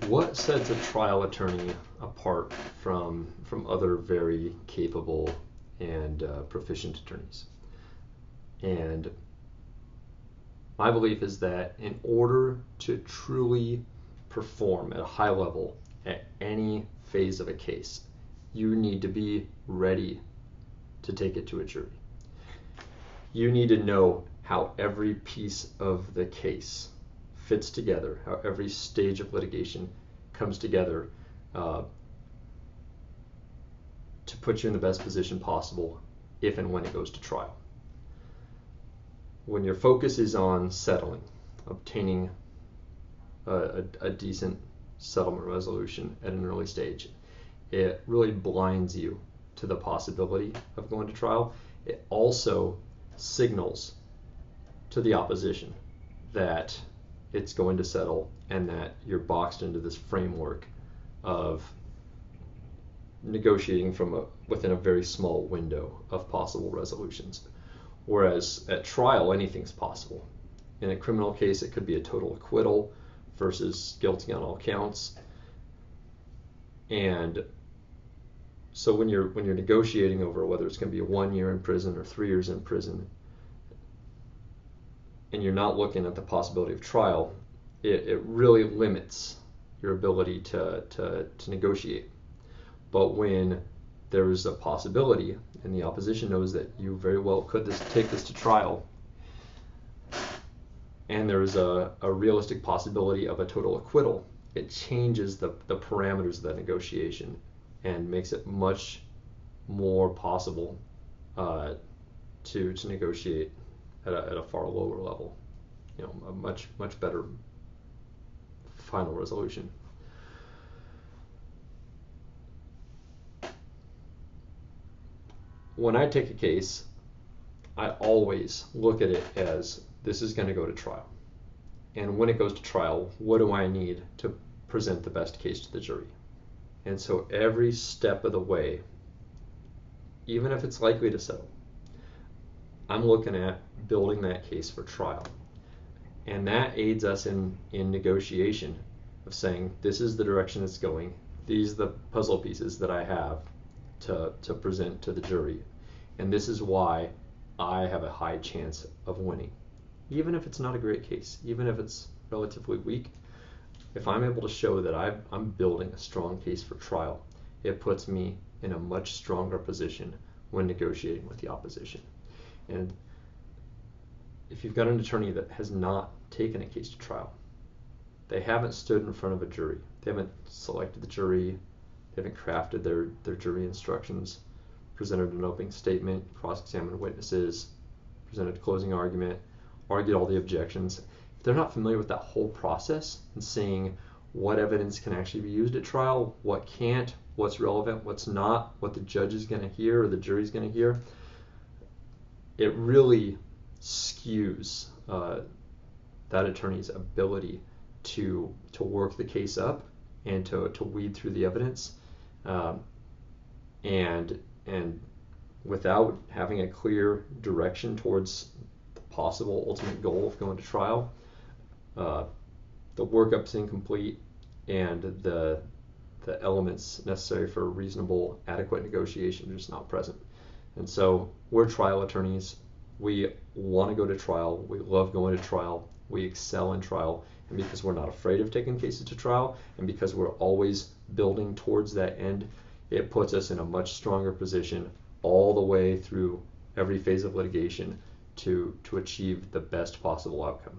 What sets a trial attorney apart from other very capable and proficient attorneys? And my belief is that in order to truly perform at a high level at any phase of a case, you need to be ready to take it to a jury. You need to know how every piece of the case fits together, how every stage of litigation comes together to put you in the best position possible if and when it goes to trial. When your focus is on settling, obtaining a decent settlement resolution at an early stage, it really blinds you to the possibility of going to trial. It also signals to the opposition that it's going to settle and that you're boxed into this framework of negotiating from within a very small window of possible resolutions. Whereas at trial, anything's possible. In a criminal case, it could be a total acquittal versus guilty on all counts. And so when you're negotiating over whether it's going to be 1 year in prison or 3 years in prison, and you're not looking at the possibility of trial, it really limits your ability to negotiate. But when there is a possibility, and the opposition knows that you very well could take this to trial, and there is a realistic possibility of a total acquittal, it changes the parameters of that negotiation and makes it much more possible to negotiate at a far lower level, a much better final resolution. When I take a case, I always look at it as this is going to go to trial. And when it goes to trial, what do I need to present the best case to the jury? And so every step of the way, even if it's likely to settle, I'm looking at building that case for trial. And that aids us in negotiation of saying, this is the direction it's going. These are the puzzle pieces that I have to present to the jury. And this is why I have a high chance of winning. Even if it's not a great case, even if it's relatively weak, if I'm able to show that I'm building a strong case for trial, it puts me in a much stronger position when negotiating with the opposition. And if you've got an attorney that has not taken a case to trial, they haven't stood in front of a jury, they haven't selected the jury, they haven't crafted their jury instructions, presented an opening statement, cross-examined witnesses, presented a closing argument, argued all the objections. If they're not familiar with that whole process and seeing what evidence can actually be used at trial, what can't, what's relevant, what's not, what the judge is going to hear or the jury's going to hear, it really skews that attorney's ability to work the case up and to weed through the evidence, and without having a clear direction towards the possible ultimate goal of going to trial, the workup's incomplete and the elements necessary for reasonable, adequate negotiation are just not present. And so we're trial attorneys. We want to go to trial. We love going to trial. We excel in trial. And because we're not afraid of taking cases to trial, and because we're always building towards that end, it puts us in a much stronger position all the way through every phase of litigation to achieve the best possible outcome.